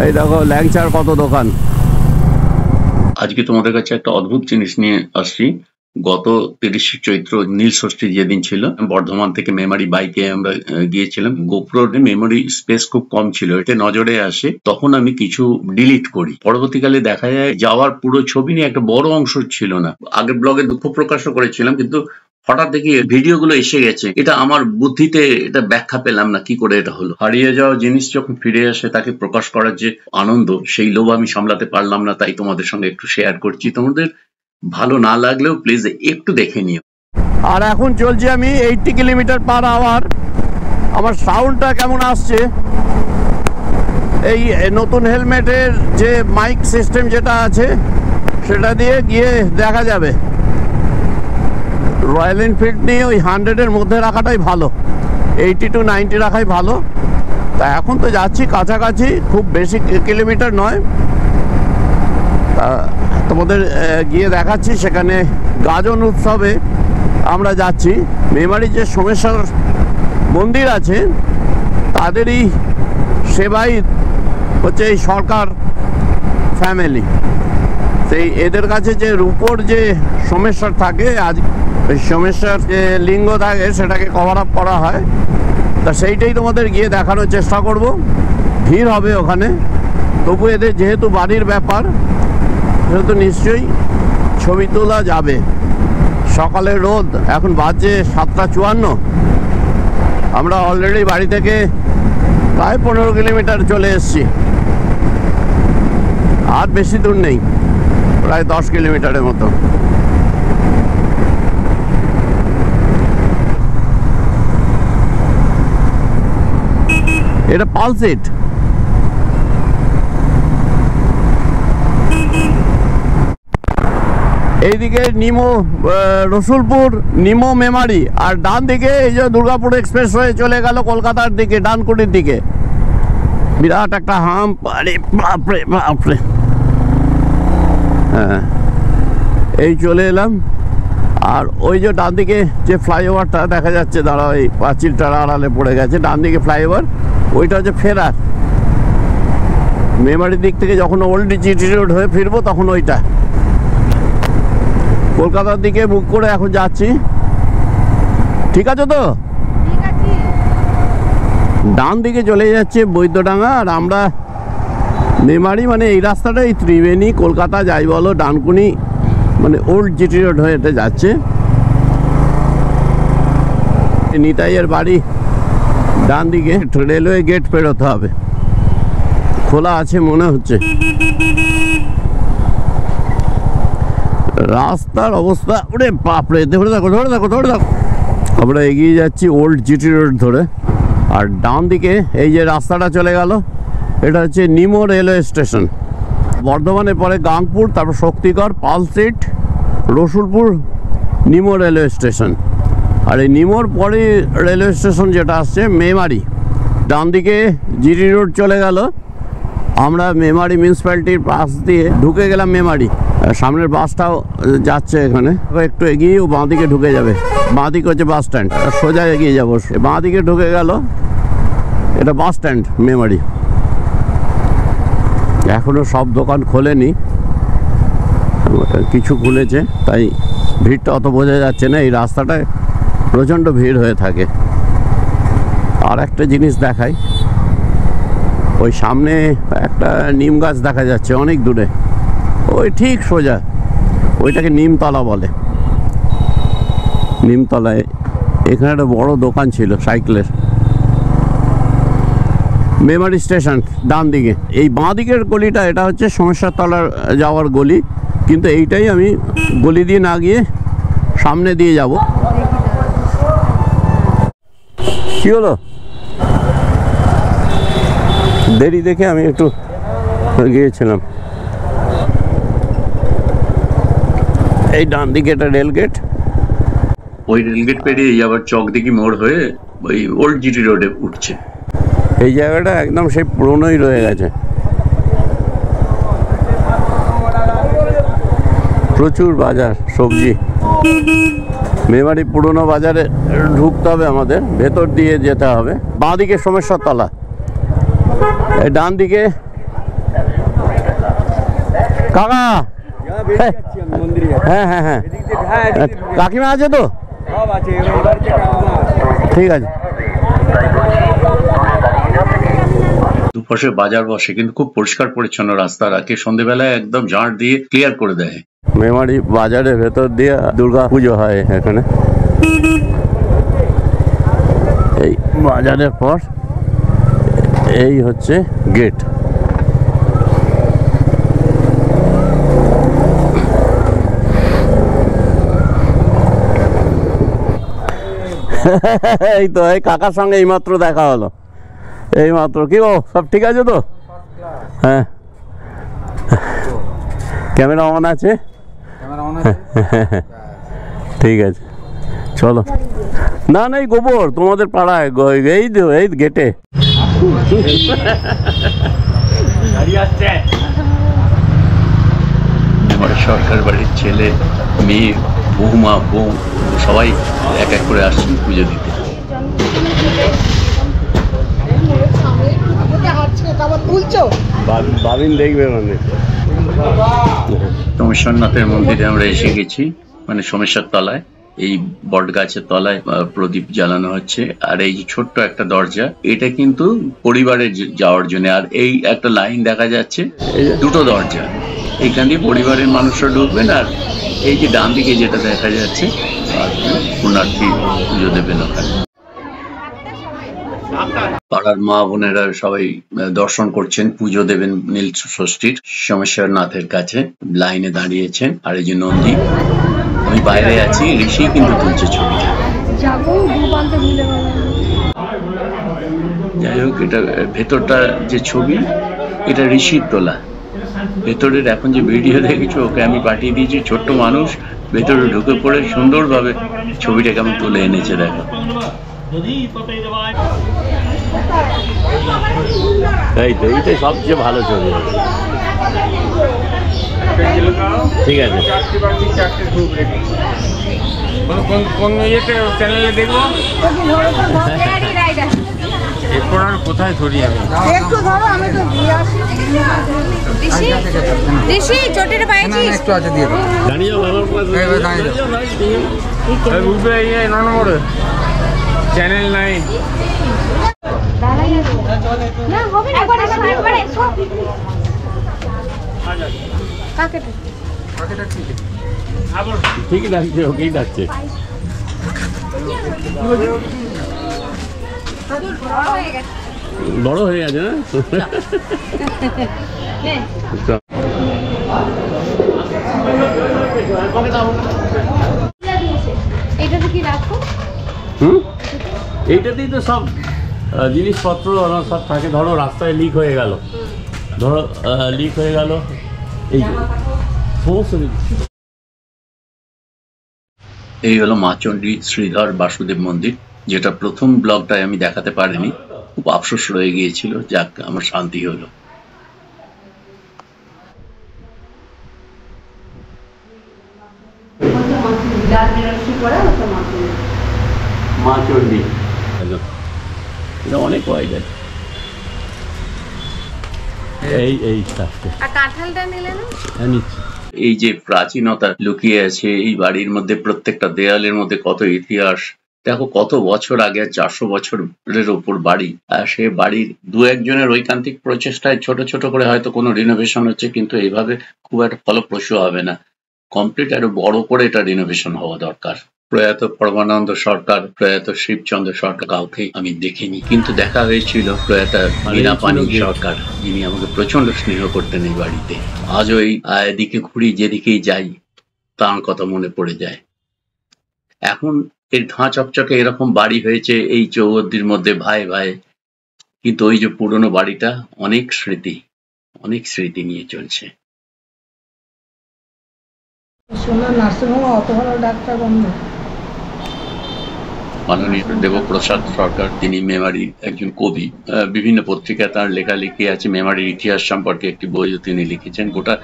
এই দেখো ল্যাংচার কত দোকান। আজকে তোমাদের কাছে একটা অদ্ভুত জিনিস নিয়ে আসছি। গত 30শে চৈত্র নীল ষষ্ঠী যেদিন ছিল, বর্ধমান থেকে মেমারি বাইকে আমরা গিয়েছিলাম। গোপ্রোর মেমোরি স্পেস খুব কম ছিল, এটা নজরে আসে। তখন আমি কিছু ডিলিট করি। পরবর্তীকালে দেখা যায় যাওয়ার পুরো ছবি নিয়ে একটা বড় অংশ ছিল না। আগের ব্লগে দুঃখ প্রকাশও করেছিলাম, কিন্তু হঠাৎ দেখি ভিডিওগুলো এসে গেছে। এটা আমার বুদ্ধিতে এটা ব্যাখ্যা পেলাম না কি করে এটা হলো। হারিয়ে যাওয়া জিনিস যখন ফিরে আসে তাকে প্রকাশ করার যে আনন্দ, সেই লোভ আমি সামলাতে পারলাম না, তাই তোমাদের সঙ্গে একটু শেয়ার করছি। তোমাদের ভালো না লাগলেও প্লিজ একটু দেখে নিও। আর এখন চলছি আমি 80 কিলোমিটার পার আওয়ার। আমার সাউন্ডটা কেমন আসছে, এই নতুন হেলমেটের যে মাইক সিস্টেম যেটা আছে সেটা দিয়ে গিয়ে দেখা যাবে। রয়্যাল এনফিল্ড নিয়ে ওই 100-এর মধ্যে রাখাটাই ভালো, 80 to 90 রাখাই ভালো। তা এখন তো যাচ্ছি কাছাকাছি, খুব বেশি কিলোমিটার নয়। তা তোমাদের গিয়ে দেখাচ্ছি। সেখানে গাজন উৎসবে আমরা যাচ্ছি। মেমারির যে সোমেশ্বর মন্দির আছে তাদেরই সেবাই হচ্ছে এই সরকার ফ্যামিলি। সেই এদের কাছে যে রূপোর যে সোমেশ্বর থাকে, আজ সোমেশ্বর যে লিঙ্গ থাকে সেটাকে কভার আপ করা হয়। তা সেইটাই তোমাদের গিয়ে দেখানোর চেষ্টা করব। ভিড় হবে ওখানে, তবু এদের যেহেতু বাড়ির ব্যাপার সেহেতু নিশ্চয়ই ছবি তোলা যাবে। সকালের রোদ, এখন বাজে 7:54। আমরা অলরেডি বাড়ি থেকে প্রায় 15 কিলোমিটার চলে এসেছি। আর বেশি দূর নেই, প্রায় 10 কিলোমিটারের মতো। এটা পালসেট। এইদিকে নিমো রসুলপুর, নিমো মেমারি, আর ডান দিকে এই যে দুর্গাপুর এক্সপ্রেস হয়ে চলে গেল কলকাতার দিকে, ডানকুনির দিকে। বিরাট একটা হাম্প, আরে বাপরে বাপরে। হ্যাঁ, এই চলে এলাম। আর ওই যে ডান দিকে যে ফ্লাইওভারটা দেখা যাচ্ছে, দাঁড়া ওই পাঁচিলটার আড়ালে পড়ে গেছে, ডান দিকে ফ্লাইওভার, ওইটা হচ্ছে ফেরার। মেমারির দিক থেকে যখন ওল্ড জিটি রোড হয়ে ফিরবো তখন ওইটা। কলকাতার দিকে মুখ করে এখন যাচ্ছি। ঠিক আছে তো? ডান দিকে চলে যাচ্ছে বৈদ্যডাঙ্গা, আর আমরা মেমারি মানে এই রাস্তাটাই ত্রিবেণী কলকাতা যাই বলো, ডানকুনি মানে ওল্ড জিটি রোড হয়ে এটা যাচ্ছে। নিতাইয়ের বাড়ি ডান দিকে, রেলওয়ে গেট পেরোতে হবে, খোলা আছে মনে হচ্ছে। রাস্তার অবস্থা ওরে বাপরে, ধরে দেখো ধরে দেখো ধরে দেখো। আমরা এগিয়ে যাচ্ছি ওল্ড জিটি রোড ধরে। আর ডান দিকে এই যে রাস্তাটা চলে গেল, এটা হচ্ছে নিমো রেলওয়ে স্টেশন। বর্ধমানের পরে গাংপুর, তারপর শক্তিগড়, পালসেট, রসুলপুর, নিমো রেলওয়ে স্টেশন। আর এই নিমোর পরে রেলওয়ে স্টেশন যেটা আসছে মেমারি। ডান দিকে জিটি রোড চলে গেল, আমরা মেমারি মিউনিসিপ্যালিটির পাশ দিয়ে ঢুকে গেলাম মেমারি। সামনের বাসটাও যাচ্ছে এখানে, একটু এগিয়ে ও বাঁ দিকে ঢুকে যাবে। বাঁ দিকে হচ্ছে বাস স্ট্যান্ড, সোজা এগিয়ে যাবো। বাঁ দিকে ঢুকে গেল, এটা বাস স্ট্যান্ড মেমারি। এখনও সব দোকান খোলেনি, কিছু খুলেছে, তাই ভিড়টা অত বোঝা যাচ্ছে না। এই রাস্তাটায় প্রচণ্ড ভিড় হয়ে থাকে। আর একটা জিনিস দেখাই, ওই সামনে একটা নিম গাছ দেখা যাচ্ছে অনেক দূরে, ওই ঠিক সোজা, ওইটাকে নিমতলা বলে। নিমতলায় এখানে একটা বড় দোকান ছিল সাইকেলের। মেমারি স্টেশন ডান দিকে, এই বাঁ দিকের গলিটা এটা হচ্ছে সমস্যাতলার যাওয়ার গলি, কিন্তু এইটাই আমি গলি দিয়ে না গিয়ে সামনে দিয়ে যাব। কি হলো, দেরি দেখে আমি একটু গিয়েছিলাম। এই ডান দিকে এটা রেলগেট, ওই রেলগেট পেরিয়ে আবার চকদিঘি মোড় হয়ে ওই ওল্ড জিটি রোডে উঠছে। এই জায়গাটা একদম সেই পুরনোই রয়ে গেছে, প্রচুর বাজার সবজি। মেমারি পুরনো বাজারে ঢুকতে হবে আমাদের, ভেতর দিয়ে যেতে হবে। বাঁ দিকে সোমেশ্বর তলা, এই ডান দিকে কাকা, হ্যাঁ হ্যাঁ হ্যাঁ, কাকিমা আছে তো? ঠিক আছে। দুপাশে বাজার বসে, কিন্তু খুব পরিষ্কার পরিচ্ছন্ন রাস্তা রাখে, সন্ধ্যেবেলায় একদম ঝাড় দিয়ে ক্লিয়ার করে দেয়। মেমারি বাজারের ভেতর দিয়ে দুর্গা পুজো হয় এখানে। এই বাজারের পর এই হচ্ছে গেট। এই তো এই কাকার সঙ্গে এইমাত্র দেখা হলো, এইমাত্র। কি গো, সব ঠিক আছে তো? হ্যাঁ, ক্যামেরা অন আছে? ঠিক আছে, চলো। না না, এই গোবর তোমাদের পাড়ায়, এই তো এই গেটে। সরকার বাড়ির ছেলে মেয়ে, বৌমা, বউ সবাই এক এক করে আসছেন পুজো দিতে। বাবিন দেখবে মানে। সোমেশ্বরনাথের মন্দিরে আমরা এসে গেছি, মানে সোমেশ্বর তলায়। এই বট গাছের তলায় প্রদীপ জ্বালানো হচ্ছে। আর এই যে ছোট্ট একটা দরজা, এটা কিন্তু পরিবারে যাওয়ার জন্য। আর এই একটা লাইন দেখা যাচ্ছে, দুটো দরজা, এইখান দিয়ে পরিবারের মানুষরা ঢুকবেন। আর এই যে ডান দিকে যেটা দেখা যাচ্ছে, পুণ্যার্থী পুজো দেবেন ওখানে। পাড়ার মা বোনেরা সবাই দর্শন করছেন, পুজো দেবেন নীল ষষ্ঠীর। সোমেশ্বরনাথের কাছে লাইনে দাঁড়িয়েছেন। আর এই যে নন্দী, আমি বাইরে আছি, ঋষি কিন্তু তুলছে ছবিটা। যাই হোক, এটা ভেতরটা যে ছবি, এটা ঋষির তোলা। ভেতরের এখন যে ভিডিও দেখেছো, ওকে আমি পাঠিয়ে দিয়েছি। ছোট্ট মানুষ ভেতরে ঢুকে পড়ে সুন্দরভাবে ছবিটা কেমন তুলে এনেছে, দেখো। এই তো, এইটাই সবচেয়ে ভালো ছবি। ঠিক আছে, কোন ইয়েতে চ্যানেলে দেখবো? এরপর আর কোথায় ধরি আমি? একটু ধরো, আমি তো দিয়ে আসি। ঋষি চটিটা পাইছিস? একটু আছে দিয়ে দাও। জানিও রূপে ইয়ে 9 নম্বরে চ্যানেল 9। না হবে না, একবার এসো। কাকেটা ঠিকই ডাকছে, ওকেই ডাকছে। বড় হয়ে গেছে না? এইটাতে কি রাখো? এইটাতেই তো সব জিনিসপত্র সব থাকে। ধরো রাস্তায় লিক হয়ে গেল, এই সমস্ত। এই হলো মাচণ্ডী শ্রীধর বাসুদেব মন্দির, যেটা প্রথম ব্লগটায় আমি দেখাতে পারিনি। খুব আফসোস রয়ে গিয়েছিল। যাক, আমার শান্তি হলো। মাচণ্ডী এটা অনেক ওয়াইড আছে। এই আর কাঁঠালটা নিলে না? নিচ্ছি। এই যে প্রাচীনতা লুকিয়ে আছে এই বাড়ির মধ্যে, প্রত্যেকটা দেয়ালের মধ্যে কত ইতিহাস। দেখো, কত বছর আগে, 400 বছরের ওপর বাড়ি। আর সে বাড়ির দু একজনের ঐকান্তিক প্রচেষ্টায় ছোট ছোট করে হয়তো কোনো রিনোভেশন হচ্ছে, কিন্তু এইভাবে খুব একটা ফলপ্রসূ হবে না। কমপ্লিট আরো বড় করে এটা রিনোভেশন হওয়া দরকার। প্রয়াত পরমানন্দ সরকার, প্রয়াত শিবচন্দ্র সরকার, কাউকে আমি দেখিনি, কিন্তু দেখা হয়েছিল প্রয়াত মীনা পানি সরকার, যিনি আমাকে প্রচন্ড স্নেহ করতেন এই বাড়িতে। আজও এই এদিকে ঘুরি, যেদিকেই যাই তার কথা মনে পড়ে যায়। এখন এই ধাঁ চকচকে এরকম বাড়ি হয়েছে এই চৌহদ্দির মধ্যে, ভাই ভাই, কিন্তু ওই যে পুরনো বাড়িটা অনেক স্মৃতি নিয়ে চলছে। নার্সিংহোমে অত ভালো ডাক্তার বন্ধ। মাননীয় দেবপ্রসাদ সরকার, তিনি মেমারির একজন কবি। বিভিন্ন পত্রিকায় তার লেখালেখি আছে। মেমারির ইতিহাস সম্পর্কে একটি বইও তিনি লিখেছেন। গোটা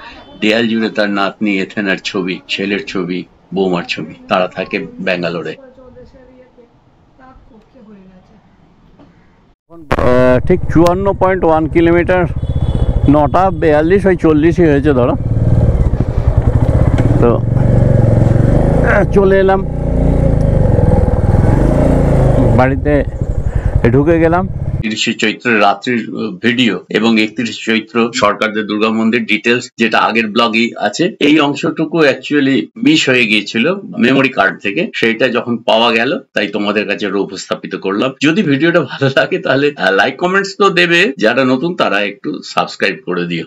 দেয়াল জুড়ে তার নাতনি এথেনার ছবি, ছেলের ছবি, বৌমার ছবি। তারা থাকে ব্যাঙ্গালোরে। ঠিক 54.1 কিলোমিটার, 9টা 42, ওই 40ই হয়েছে ধরো। চলে এলাম বাড়িতে, ঢুকে গেলাম। 30 চৈত্রের রাত্রির ভিডিও এবং 31 চৈত্র সরকারদের দুর্গা মন্দির ডিটেলস, যেটা আগের ব্লগই আছে, এই অংশটুকু অ্যাকচুয়ালি মিস হয়ে গিয়েছিল মেমোরি কার্ড থেকে, সেইটা যখন পাওয়া গেল তাই তোমাদের কাছে উপস্থাপিত করলাম। যদি ভিডিওটা ভালো লাগে তাহলে লাইক কমেন্টস তো দেবে, যারা নতুন তারা একটু সাবস্ক্রাইব করে দিও।